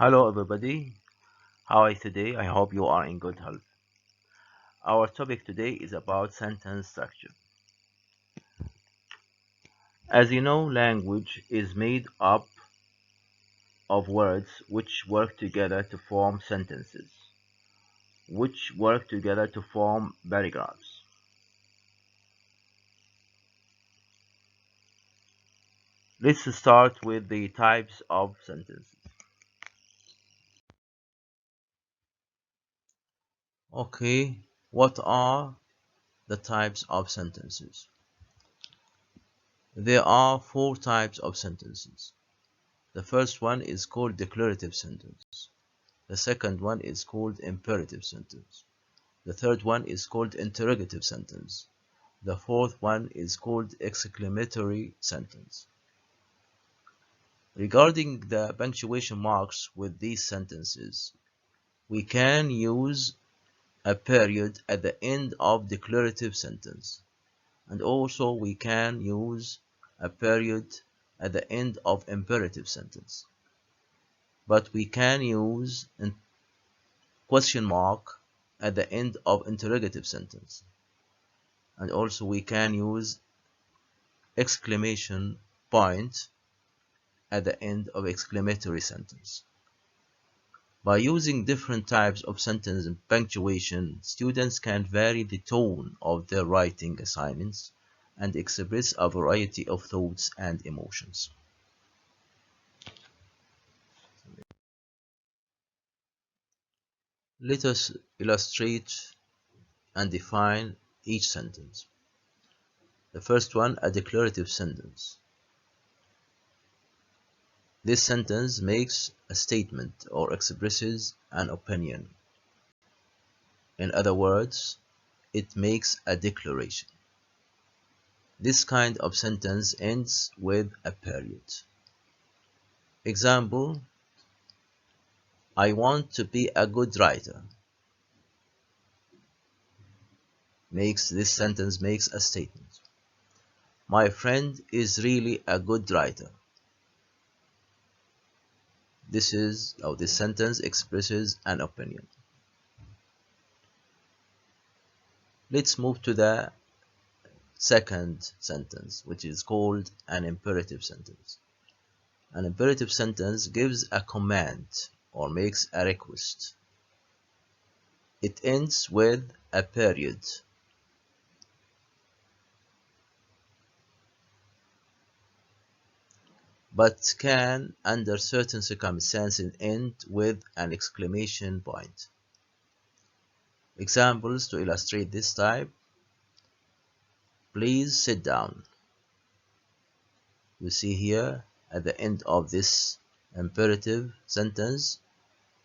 Hello, everybody. How are you today? I hope you are in good health. Our topic today is about sentence structure. As you know, language is made up of words which work together to form sentences, which work together to form paragraphs. Let's start with the types of sentences. Okay, what are the types of sentences? There are four types of sentences. The first one is called declarative sentence. The second one is called imperative sentence. The third one is called interrogative sentence. The fourth one is called exclamatory sentence. Regarding the punctuation marks with these sentences, we can use a period at the end of declarative sentence, and also we can use a period at the end of imperative sentence. But we can use a question mark at the end of interrogative sentence, and also we can use exclamation point at the end of exclamatory sentence. By using different types of sentence and punctuation, students can vary the tone of their writing assignments and express a variety of thoughts and emotions. Let us illustrate and define each sentence. The first one, a declarative sentence. This sentence makes a statement or expresses an opinion. In other words, it makes a declaration. This kind of sentence ends with a period. Example, I want to be a good writer. This sentence makes a statement. My friend is really a good writer. This sentence expresses an opinion. Let's move to the second sentence, which is called an imperative sentence. An imperative sentence gives a command or makes a request. It ends with a period. But can, under certain circumstances, end with an exclamation point. Examples to illustrate this type. Please sit down. You see here at the end of this imperative sentence,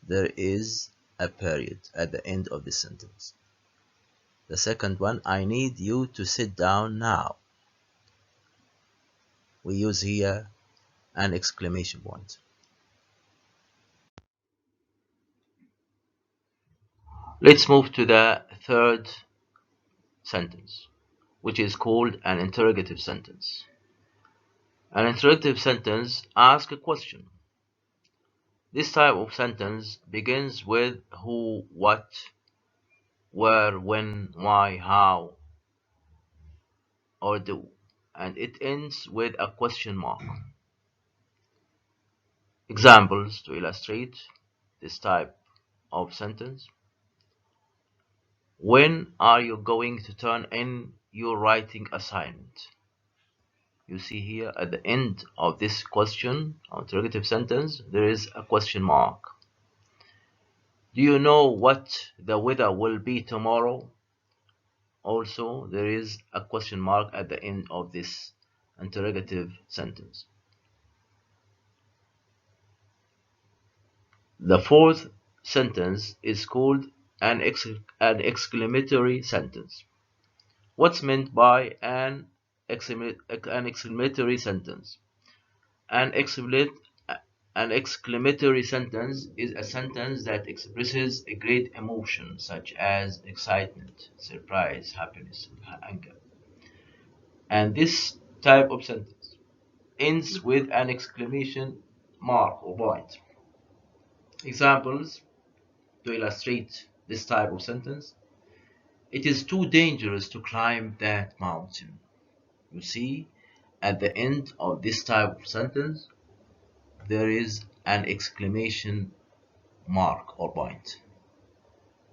there is a period at the end of this sentence. The second one, I need you to sit down now. We use here an exclamation point. Let's move to the third sentence, which is called an interrogative sentence. An interrogative sentence asks a question. This type of sentence begins with who, what, where, when, why, how, or do, and it ends with a question mark. Examples to illustrate this type of sentence. When are you going to turn in your writing assignment? You see here at the end of this question or interrogative sentence, there is a question mark. Do you know what the weather will be tomorrow? Also, there is a question mark at the end of this interrogative sentence. The fourth sentence is called an exclamatory sentence. What's meant by an exclamatory sentence? An exclamatory sentence is a sentence that expresses a great emotion such as excitement, surprise, happiness, anger. And this type of sentence ends with an exclamation mark or point. Examples to illustrate this type of sentence. It is too dangerous to climb that mountain. You see, at the end of this type of sentence, there is an exclamation mark or point.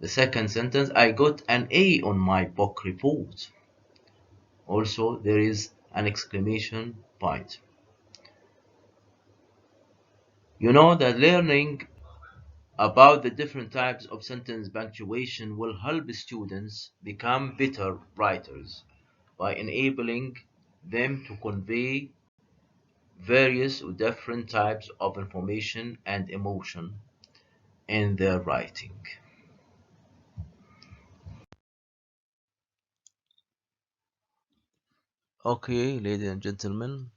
The second sentence, I got an A on my book report. Also, there is an exclamation point. You know that learning about the different types of sentence punctuation will help students become better writers by enabling them to convey various or different types of information and emotion in their writing. Okay, ladies and gentlemen,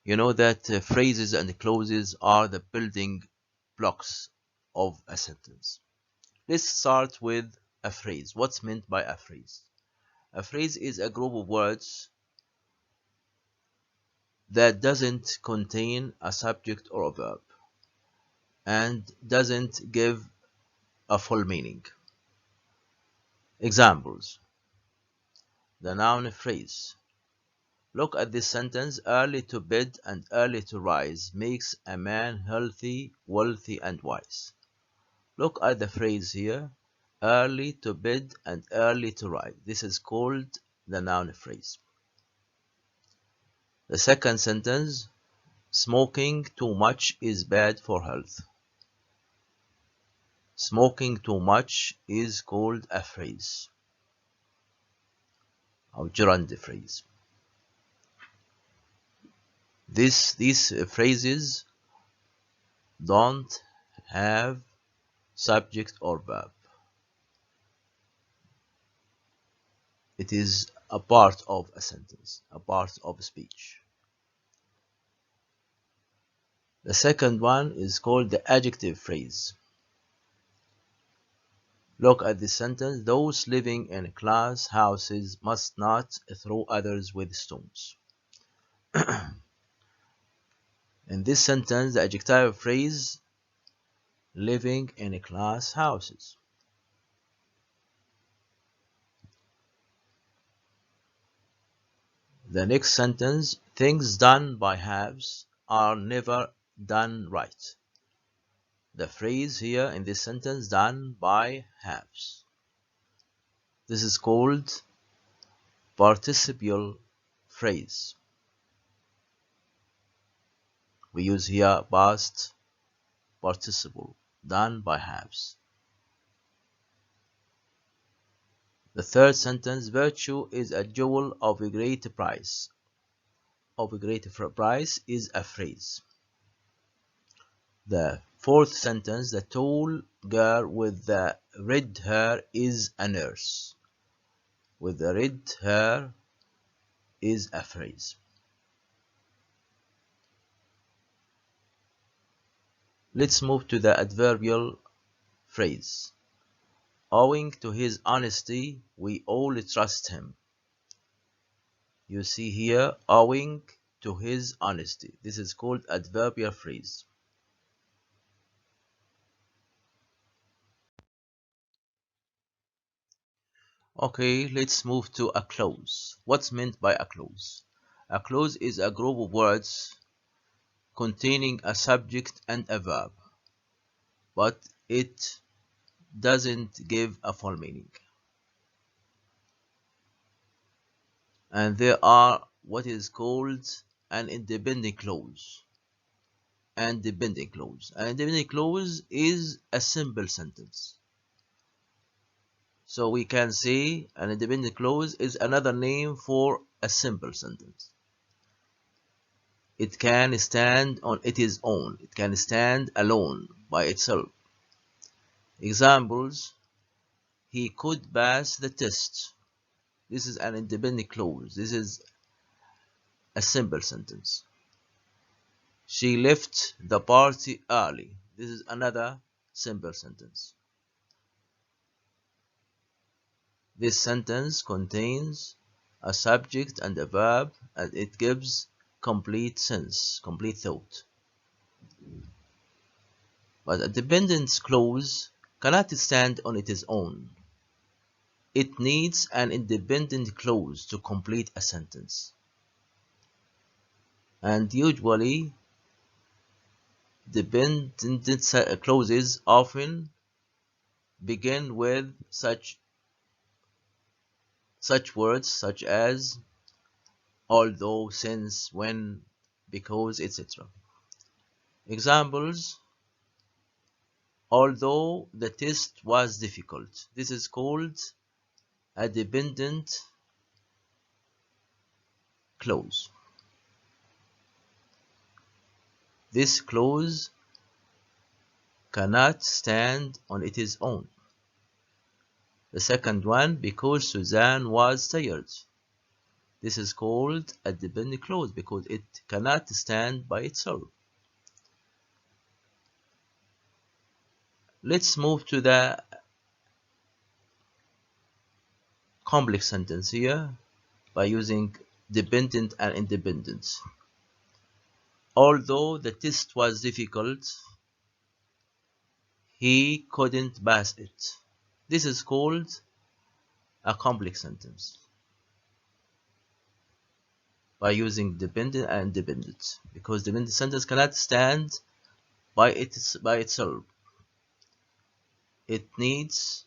you know that phrases and clauses are the building blocks of a sentence. Let's start with a phrase. What's meant by a phrase? A phrase is a group of words that doesn't contain a subject or a verb and doesn't give a full meaning. Examples: the noun phrase. Look at this sentence. Early to bed and early to rise makes a man healthy, wealthy, and wise. Look at the phrase here. Early to bed and early to rise. This is called the noun phrase. The second sentence. Smoking too much is bad for health. Smoking too much is called a phrase, or gerund phrase. These phrases don't have subject or verb. It is a part of a sentence, a part of speech. The second one is called the adjective phrase. Look at this sentence. Those living in glass houses must not throw others with stones. In this sentence, the adjective phrase living in glass houses. The next sentence, things done by halves are never done right. The phrase here in this sentence, done by halves. This is called participial phrase. We use here past participle, done by halves. The third sentence, virtue is a jewel of a great price. Of a great price is a phrase. The fourth sentence, the tall girl with the red hair is a nurse. With the red hair is a phrase. Let's move to the adverbial phrase. Owing to his honesty, we all trust him. You see here, owing to his honesty. This is called adverbial phrase. Okay, let's move to a clause. What's meant by a clause? A clause is a group of words containing a subject and a verb, but it doesn't give a full meaning. And there are what is called an independent clause. And dependent clause. An independent clause is a simple sentence. So we can say an independent clause is another name for a simple sentence. It can stand on its own. It can stand alone by itself. Examples: he could pass the test. This is an independent clause. This is a simple sentence. She left the party early. This is another simple sentence. This sentence contains a subject and a verb, and it gives complete sense, complete thought. But a dependent clause cannot stand on its own. It needs an independent clause to complete a sentence. And usually, dependent clauses often begin with such words such as although, since, when, because, etc. Examples: although the test was difficult. This is called a dependent clause. This clause cannot stand on its own. The second one, because Suzanne was tired. This is called a dependent clause because it cannot stand by itself. Let's move to the complex sentence here by using dependent and independent. Although the test was difficult, he couldn't pass it. This is called a complex sentence by using dependent and independent because dependent sentence cannot stand by itself. It needs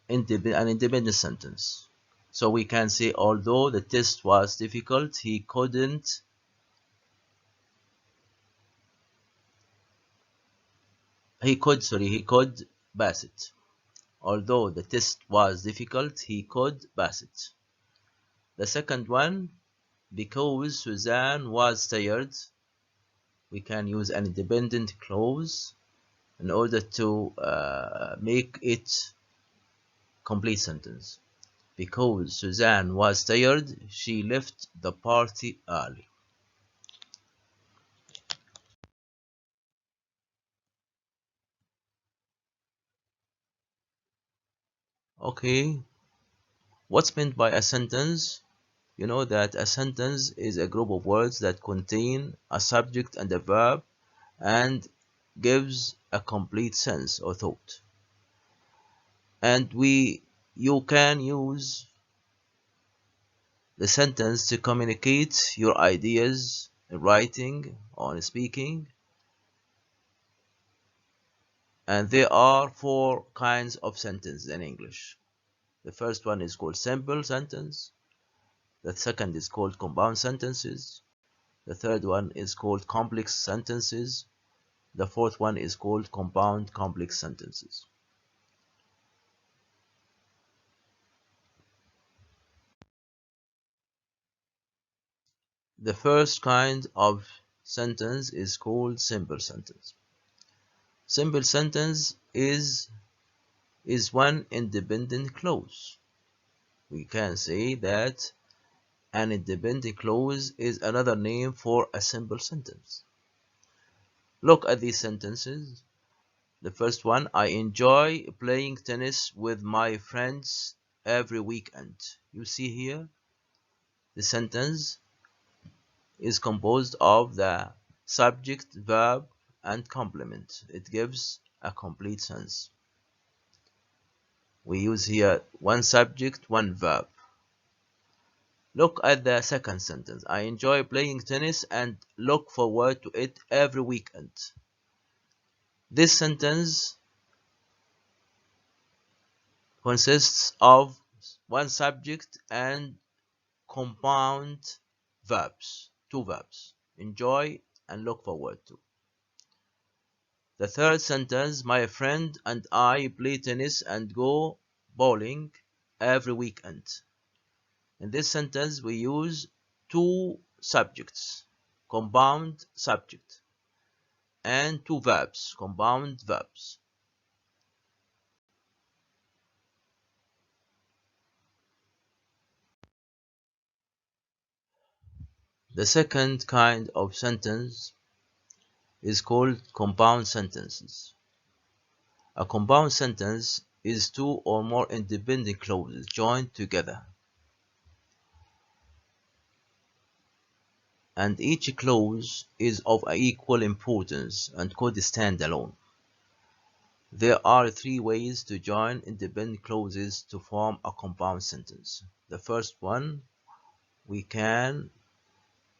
an independent sentence. So we can say although the test was difficult, he could pass it. Although the test was difficult, he could pass it. The second one, because Suzanne was tired, we can use an independent clause in order to make it complete sentence. Because Suzanne was tired, she left the party early. Okay, what's meant by a sentence? You know that a sentence is a group of words that contain a subject and a verb and gives a complete sense or thought. And you can use the sentence to communicate your ideas in writing or in speaking. And there are four kinds of sentences in English. The first one is called simple sentence. The second is called compound sentences. The third one is called complex sentences. The fourth one is called compound complex sentences. The first kind of sentence is called simple sentence. Simple sentence is one independent clause. We can say that an independent clause is another name for a simple sentence. Look at these sentences. The first one, I enjoy playing tennis with my friends every weekend. You see here, the sentence is composed of the subject, verb, and complement. It gives a complete sense. We use here one subject, one verb. Look at the second sentence. I enjoy playing tennis and look forward to it every weekend. This sentence consists of one subject and compound verbs, two verbs, enjoy and look forward to. The third sentence, my friend and I play tennis and go bowling every weekend. In this sentence, we use two subjects, compound subject, and two verbs, compound verbs. The second kind of sentence is called compound sentences. A compound sentence is two or more independent clauses joined together. and each clause is of equal importance and could stand alone. There are three ways to join independent clauses to form a compound sentence. The first one, we can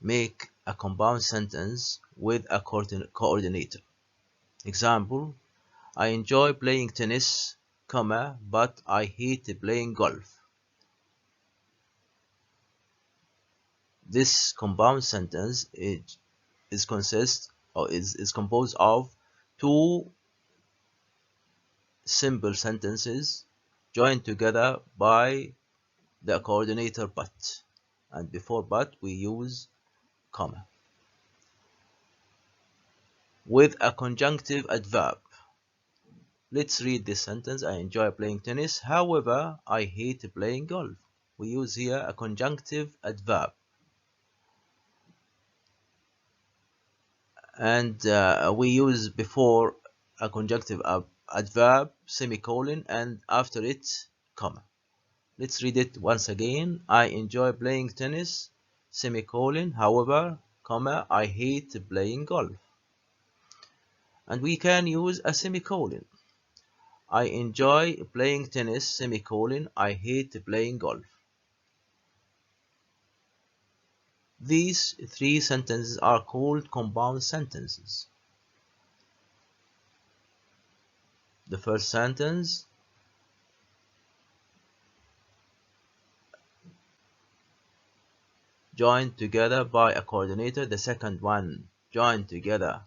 make a compound sentence with a coordinator. Example, I enjoy playing tennis, but I hate playing golf. This compound sentence is composed of two simple sentences joined together by the coordinator but, and before but we use comma. With a conjunctive adverb. Let's read this sentence. I enjoy playing tennis, however, I hate playing golf. We use here a conjunctive adverb. And we use before a conjunctive adverb, semicolon, and after it, comma. Let's read it once again. I enjoy playing tennis, semicolon, however, comma, I hate playing golf. And we can use a semicolon. I enjoy playing tennis, semicolon, I hate playing golf. These three sentences are called compound sentences. The first sentence, joined together by a coordinator. The second one, joined together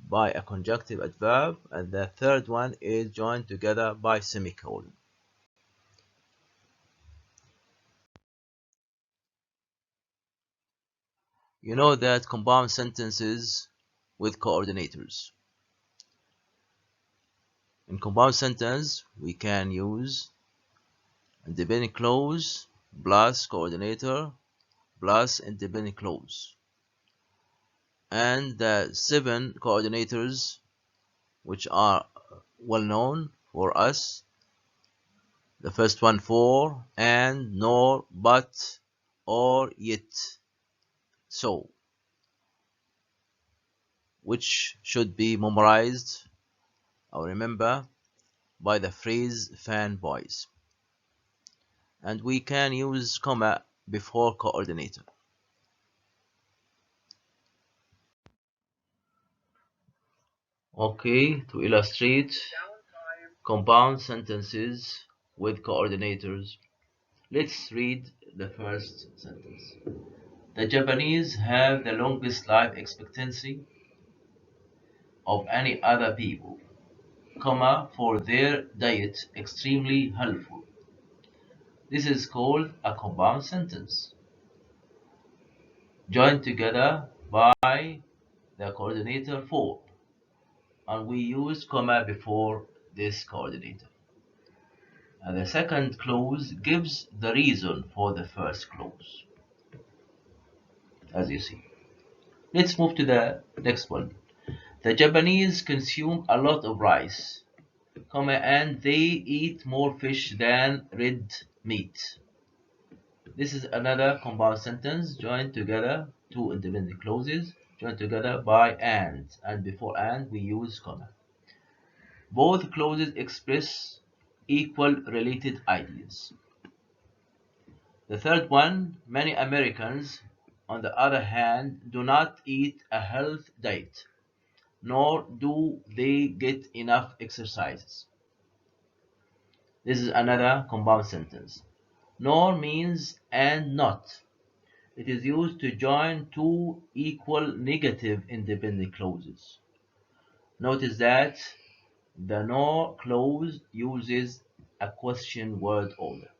by a conjunctive adverb. And the third one is joined together by semicolon. You know that compound sentences with coordinators. In compound sentence, we can use independent clause plus coordinator plus independent clause. And the 7 coordinators which are well known for us. The first one, for, and, nor, but, or, yet, so, which should be memorized or remember by the phrase fanboys. And we can use comma before coordinator. Okay, to illustrate compound sentences with coordinators, let's read the first sentence. The Japanese have the longest life expectancy of any other people, for their diet extremely helpful. This is called a compound sentence, joined together by the coordinator for, and we use comma before this coordinator. And the second clause gives the reason for the first clause, as you see. Let's move to the next one. The Japanese consume a lot of rice, and they eat more fish than red meat. This is another compound sentence joined together, two independent clauses joined together by and before and we use comma. Both clauses express equal related ideas. The third one, many Americans, on the other hand, do not eat a health diet, nor do they get enough exercises. This is another compound sentence. Nor means and not. It is used to join two equal negative independent clauses. Notice that the nor clause uses a question word order.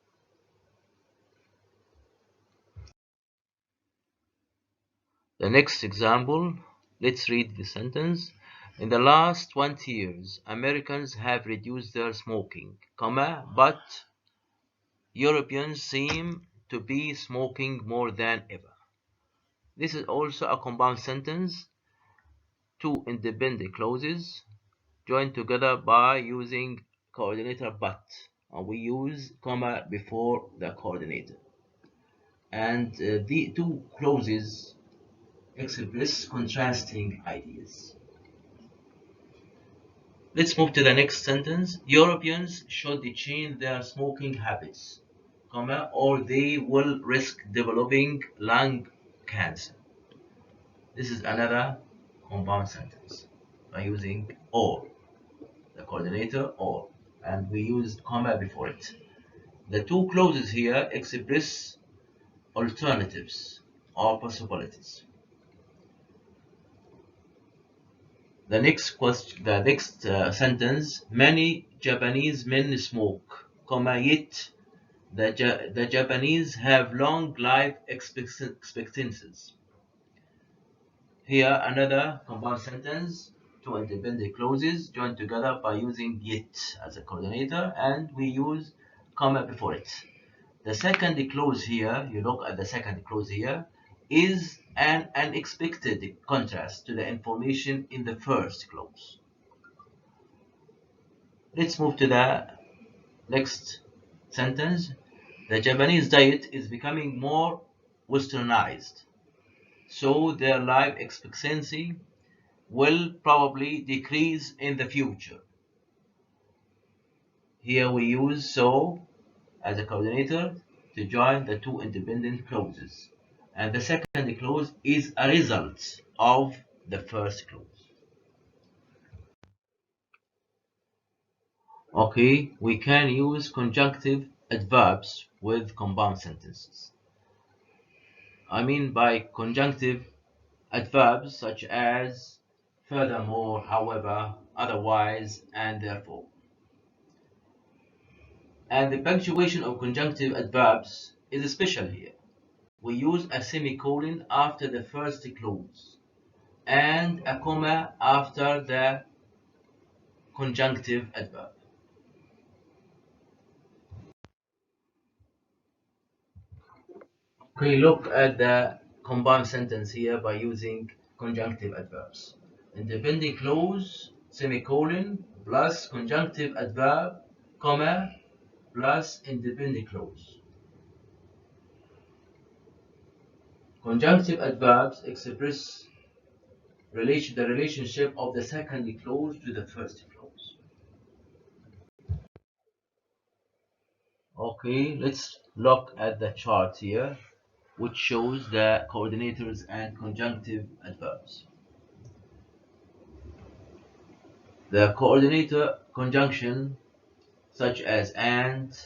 The next example, let's read the sentence. In the last 20 years, Americans have reduced their smoking, but Europeans seem to be smoking more than ever. This is also a compound sentence, two independent clauses joined together by using coordinator but, and we use comma before the coordinator. and the two clauses express contrasting ideas. Let's move to the next sentence. Europeans should change their smoking habits, comma, or they will risk developing lung cancer. This is another compound sentence by using or, the coordinator or, and we used comma before it. The two clauses here express alternatives or possibilities. The next sentence: many Japanese men smoke, comma, yet the Japanese have long life expectancies. Here another compound sentence, two independent clauses joined together by using yet as a coordinator, and we use comma before it. The second clause here, you look at the second clause here, is an unexpected contrast to the information in the first clause. Let's move to the next sentence. The Japanese diet is becoming more westernized, so their life expectancy will probably decrease in the future. Here we use so as a coordinator to join the two independent clauses. And the second clause is a result of the first clause. Okay, we can use conjunctive adverbs with compound sentences. I mean by conjunctive adverbs such as furthermore, however, otherwise, and therefore. And the punctuation of conjunctive adverbs is special here. We use a semicolon after the first clause and a comma after the conjunctive adverb. Okay, look at the compound sentence here by using conjunctive adverbs. Independent clause, semicolon, plus conjunctive adverb, comma, plus independent clause. Conjunctive adverbs express the relationship of the second clause to the first clause. Okay, let's look at the chart here, which shows the coordinators and conjunctive adverbs. The coordinator conjunction such as and,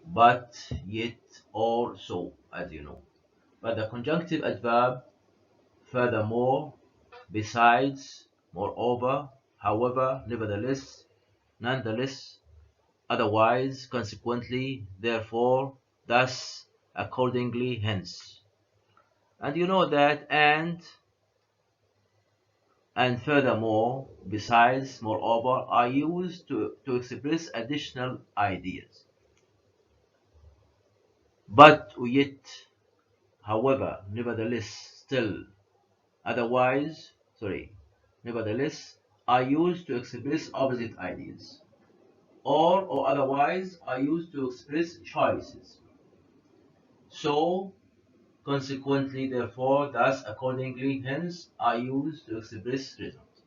but, yet, or, so, as you know. But the conjunctive adverb furthermore, besides, moreover, however, nevertheless, nonetheless, otherwise, consequently, therefore, thus, accordingly, hence. And you know that and furthermore, besides, moreover, are used to express additional ideas. But, yet, however, nevertheless, still, otherwise, nevertheless, are used to express opposite ideas. Or otherwise are used to express choices. So, consequently, therefore, thus, accordingly, hence, are used to express results.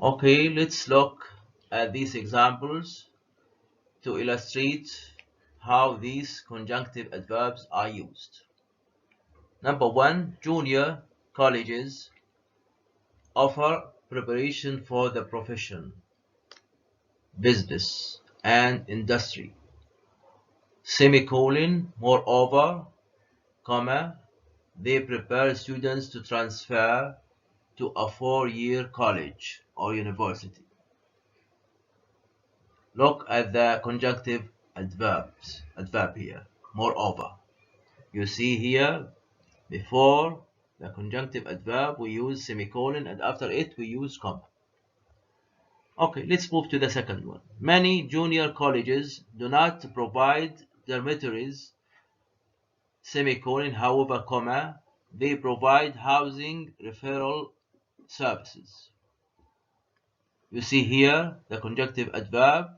Okay, let's look at these examples to illustrate how these conjunctive adverbs are used. Number one, junior colleges offer preparation for the profession, business, and industry. Semicolon, moreover, comma, they prepare students to transfer to a 4-year college or university. Look at the conjunctive adverb here, moreover. You see here, before the conjunctive adverb, we use semicolon, and after it, we use comma. Okay, let's move to the second one. Many junior colleges do not provide dormitories, semicolon, however, comma, they provide housing referral services. You see here the conjunctive adverb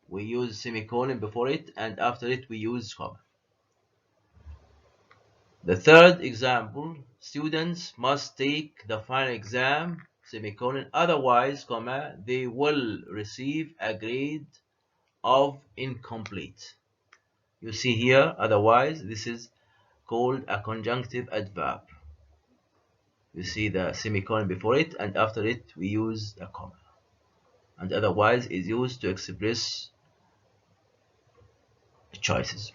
we use semicolon before it, and after it we use comma. The third example, students must take the final exam, semicolon, otherwise, comma, they will receive a grade of incomplete. You see here, otherwise, this is called a conjunctive adverb. You see the semicolon before it, and after it we use a comma. And otherwise is used to express choices.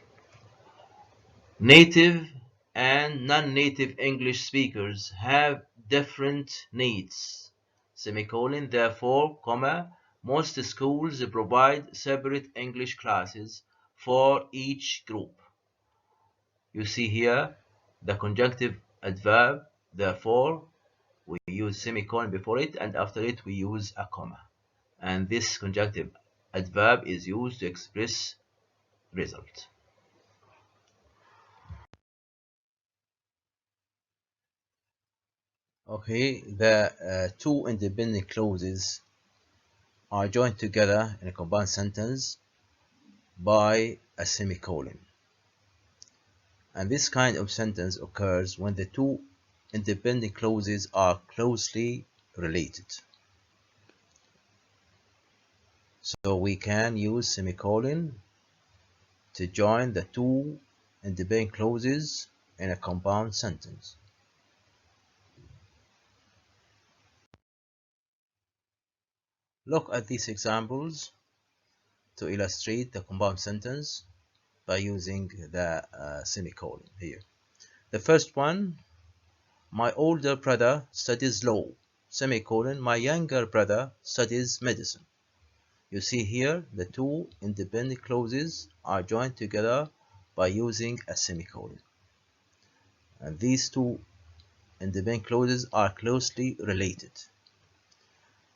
Native and non-native English speakers have different needs. Semicolon, therefore, comma, most schools provide separate English classes for each group. You see here the conjunctive adverb, therefore, we use semicolon before it, and after it we use a comma. And this conjunctive adverb is used to express result. Okay, the two independent clauses are joined together in a combined sentence by a semicolon. And this kind of sentence occurs when the two independent clauses are closely related. So we can use semicolon to join the two independent clauses in a compound sentence. Look at these examples to illustrate the compound sentence by using the semicolon here. The first one, my older brother studies law, semicolon, my younger brother studies medicine. You see here the two independent clauses are joined together by using a semicolon. And these two independent clauses are closely related.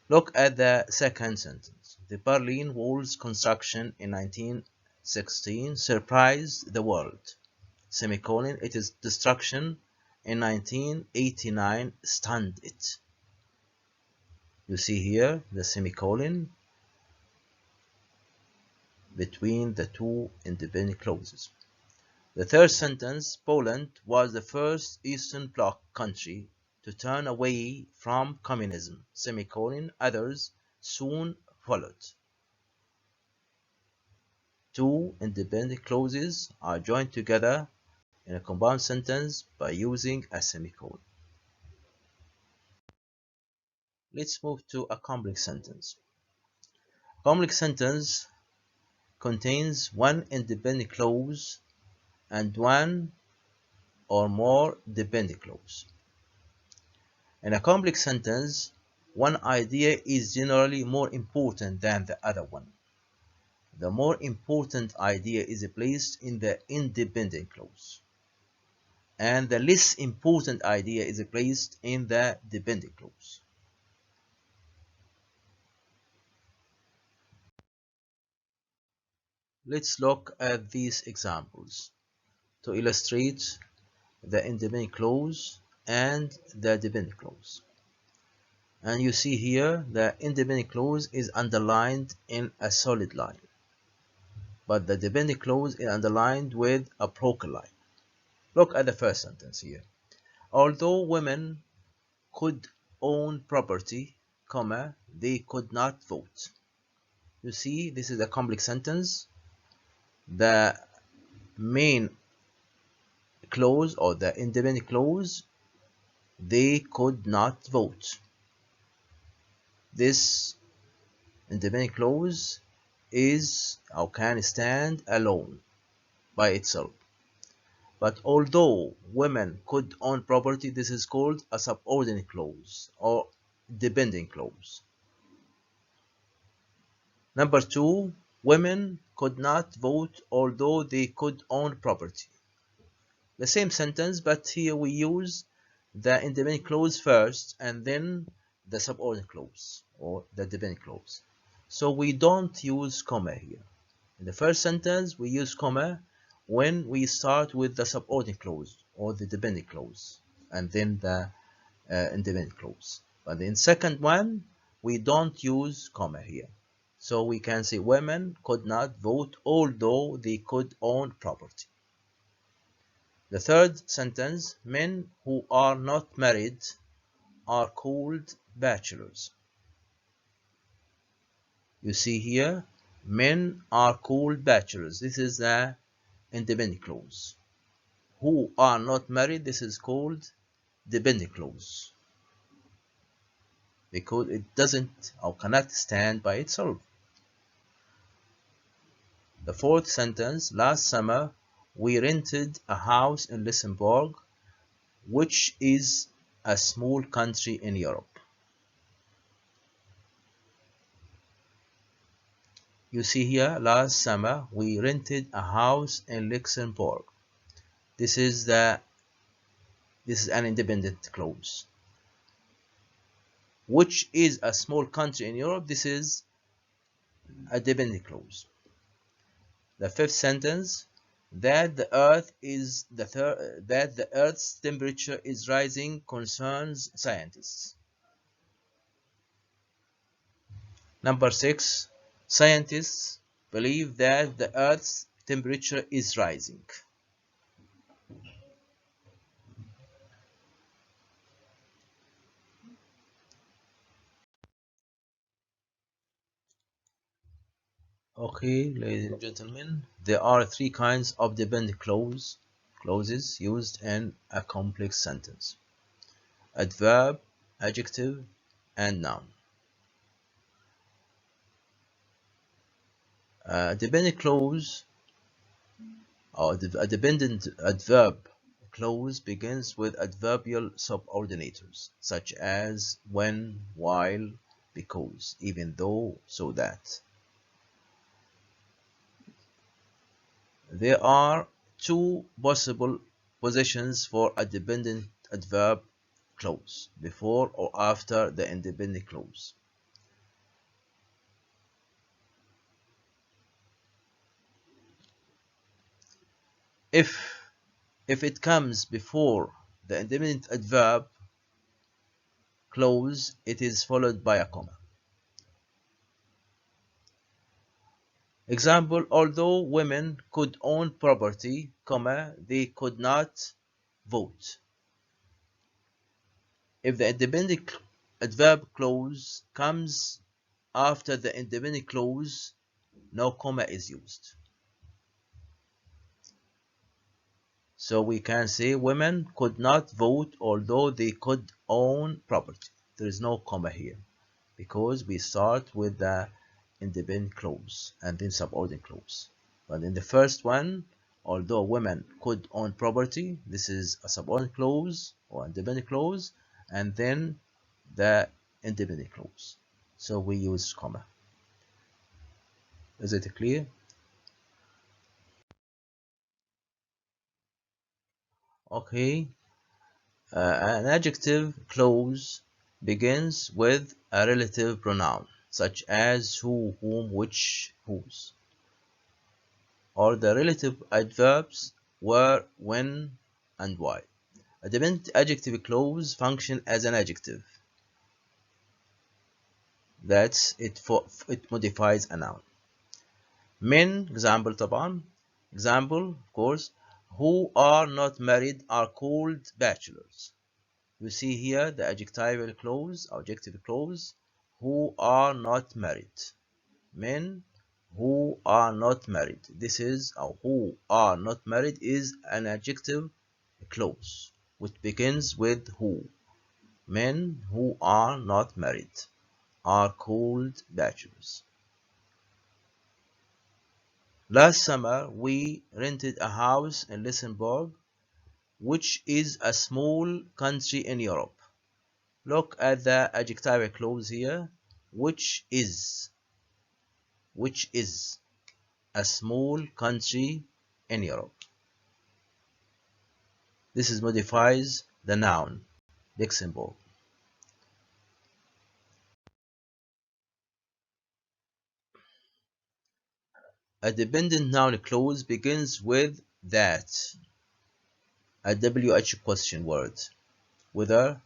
Look at the second sentence. The Berlin Wall's construction in 1916 surprised the world. Semicolon, its destruction in 1989 stunned it. You see here the semicolon between the two independent clauses. The third sentence, Poland was the first Eastern Bloc country to turn away from communism, semicolon, others soon followed. Two independent clauses are joined together in a compound sentence by using a semicolon. Let's move to a complex sentence. A complex sentence contains one independent clause and one or more dependent clause. In a complex sentence, one idea is generally more important than the other one. The more important idea is placed in the independent clause, and the less important idea is placed in the dependent clause. Let's look at these examples to illustrate the independent clause and the dependent clause. And you see here the independent clause is underlined in a solid line, but the dependent clause is underlined with a broken line. Look at the first sentence here. Although women could own property, comma, they could not vote. You see, this is a complex sentence. The main clause or the independent clause, they could not vote. This independent clause is or can stand alone by itself. But although women could own property, this is called a subordinate clause or dependent clause. Number two, women could not vote although they could own property. The same sentence, but here we use the independent clause first and then the subordinate clause or the dependent clause. So we don't use comma here. In the first sentence, we use comma when we start with the subordinate clause or the dependent clause and then the independent clause. But in second one, we don't use comma here. So we can say women could not vote although they could own property. The third sentence, men who are not married are called bachelors. You see here, men are called bachelors. This is the independent clause. Who are not married, this is called dependent clause, because it doesn't or cannot stand by itself. The fourth sentence, last summer we rented a house in Luxembourg, which is a small country in Europe. You see here, last summer we rented a house in Luxembourg. This is an independent clause. Which is a small country in Europe, this is a dependent clause. The fifth sentence, that the Earth's temperature is rising concerns scientists. Number 6, scientists believe that the Earth's temperature is rising. Okay, ladies and gentlemen, there are three kinds of dependent clauses used in a complex sentence: adverb, adjective, and noun. A dependent clause or a dependent adverb clause begins with adverbial subordinators such as when, while, because, even though, so that. There are two possible positions for a dependent adverb clause, before or after the independent clause. If it comes before the independent adverb clause, it is followed by a comma. Example, although women could own property, comma, they could not vote. If the independent adverb clause comes after the independent clause, no comma is used. So we can say women could not vote although they could own property. There is no comma here because we start with the independent clause and then subordinate clause. But in the first one, although women could own property, this is a subordinate clause or independent clause, and then the independent clause. So we use comma. Is it clear? Okay. An adjective clause begins with a relative pronoun, such as who, whom, which, whose. Or the relative adverbs were, when, and why. A dependent adjective clause functions as an adjective. That's it. It modifies a noun. Men, example طبعا. Example, of course, who are not married are called bachelors. You see here the adjectival clause, adjective clause, who are not married. Men who are not married. This is, who are not married is an adjective clause, which begins with who. Men who are not married are called bachelors. Last summer, we rented a house in Luxembourg, which is a small country in Europe. Look at the adjectival clause here, which is a small country in Europe. This is modifies the noun, Luxembourg. A dependent noun clause begins with that, a WH question word, whether,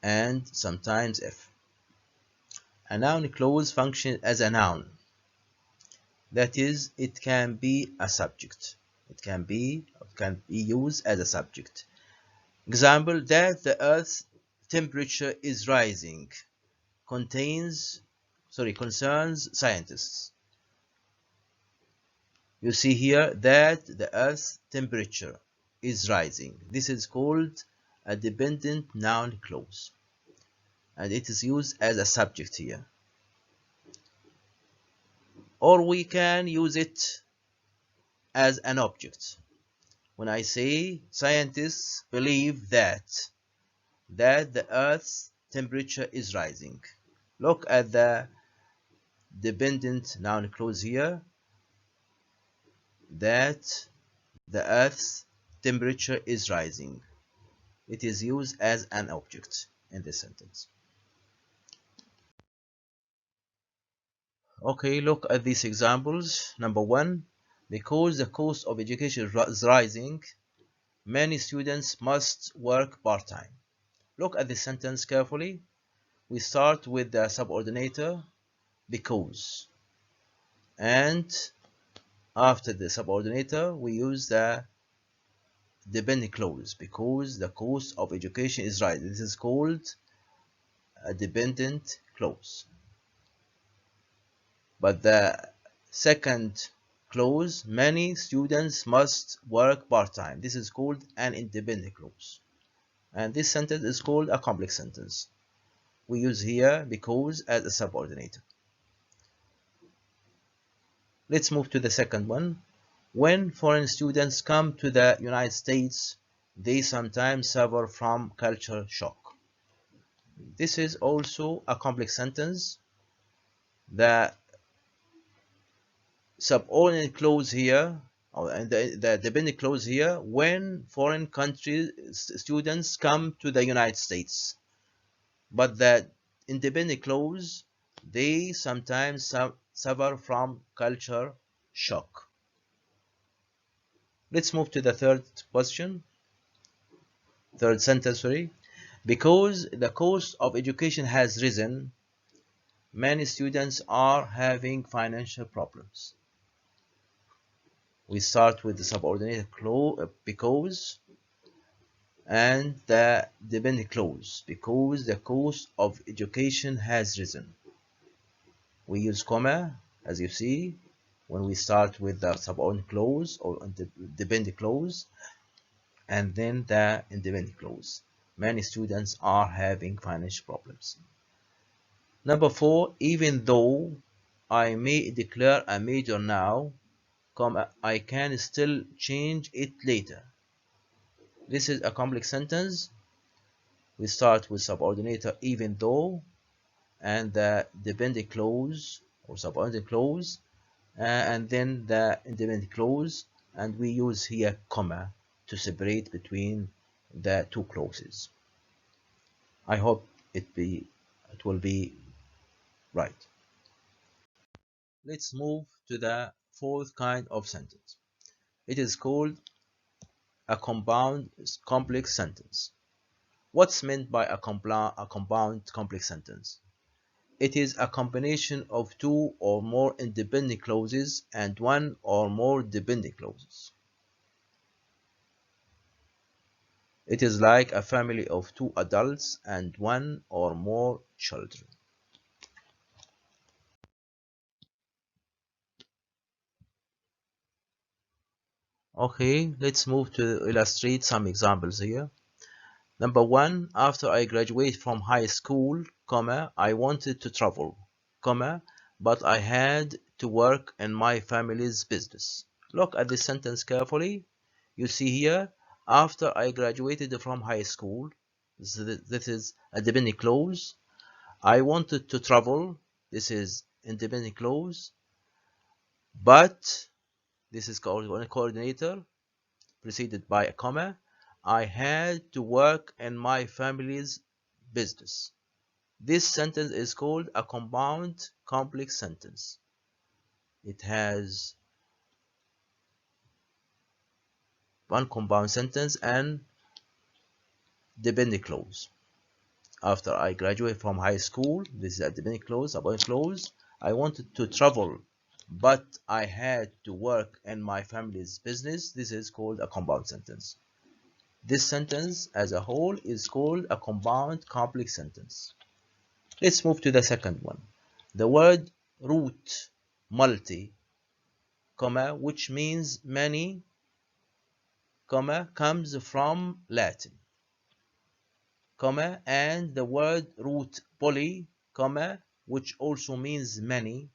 and sometimes if. A noun clause functions as a noun. That is, it can be a subject. It can be used as a subject. Example, that the Earth's temperature is rising concerns scientists. You see here that the Earth's temperature is rising. This is called a dependent noun clause, and it is used as a subject here. Or we can use it as an object. When I say scientists believe that the Earth's temperature is rising. Look at the dependent noun clause here, that the Earth's temperature is rising. It is used as an object in this sentence. Okay, look at these examples. Number one, because the cost of education is rising, many students must work part-time. Look at the sentence carefully. We start with the subordinator, because, and after the subordinator we use the dependent clause, because the cost of education is rising. This is called a dependent clause. But the second clause, many students must work part-time, this is called an independent clause. And this sentence is called a complex sentence. We use here because as a subordinator. Let's move to the second one. When foreign students come to the United States, they sometimes suffer from culture shock. This is also a complex sentence. The subordinate clause here, and the dependent clause here, when foreign country students come to the United States. But the independent clause, they sometimes suffer from culture shock. Let's move to the third sentence, sorry. Because the cost of education has risen, many students are having financial problems. We start with the subordinate clause, because, and the dependent clause, because the cost of education has risen. We use comma, as you see, when we start with the subordinate clause or the dependent clause, and then the independent clause. Many students are having financial problems. Number 4, even though I may declare a major now, I can still change it later. This is a complex sentence. We start with subordinator even though, and the dependent clause or subordinate clause, and then the independent clause, and we use here comma to separate between the two clauses. I hope it will be right. Let's move to the fourth kind of sentence. It is called a compound complex sentence. What's meant by a compound complex sentence? It is a combination of two or more independent clauses and one or more dependent clauses. It is like a family of two adults and one or more children. Okay, let's move to illustrate some examples here. Number 1, after I graduated from high school, I wanted to travel, but I had to work in my family's business. Look at this sentence carefully. You see here, after I graduated from high school, this is a dependent clause. I wanted to travel, this is independent clause, but this is called a coordinator preceded by a comma. I had to work in my family's business. This sentence is called a compound complex sentence. It has one compound sentence and dependent clause. after I graduated from high school. This is a dependent clause, subordinate clause. I wanted to travel, but I had to work in my family's business. This is called a compound sentence. This sentence as a whole is called a compound complex sentence. Let's move to the second one. The word root, multi, comma, which means many, comma, comes from Latin, comma, and the word root poly, comma, which also means many,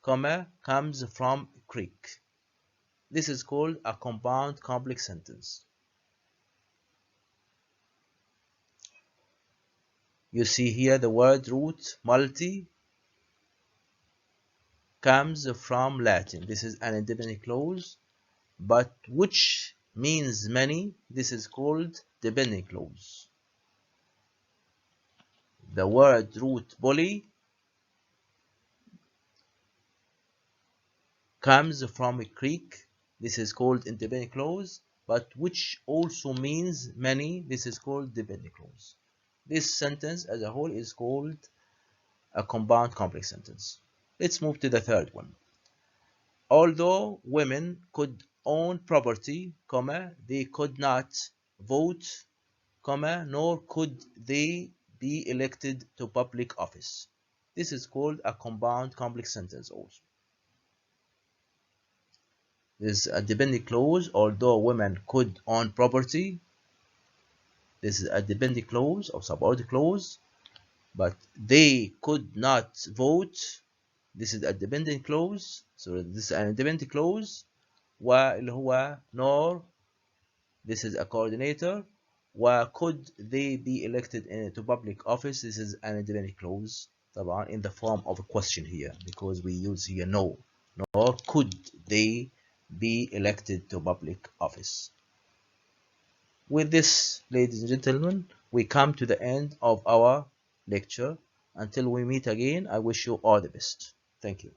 comma, comes from Greek. This is called a compound complex sentence. You see here the word root, multi, comes from Latin. This is an indefinite clause, but which means many. This is called dependent clause. The word root poly comes from Greek. This is called independent clause, but which also means many. This is called dependent clause. This sentence as a whole is called a compound complex sentence. Let's move to the third one. Although women could own property, comma, they could not vote, comma, nor could they be elected to public office. This is called a compound complex sentence also. This is a dependent clause. Although women could own property, this is a dependent clause or subordinate clause, but they could not vote. This is a dependent clause. So this is an independent clause. واللي هو nor, this is a coordinator. وcould they be elected to public office, this is an independent clause طبعا in the form of a question here, because we use here no, nor could they be elected to public office. With this, ladies and gentlemen, we come to the end of our lecture. Until we meet again, I wish you all the best. Thank you.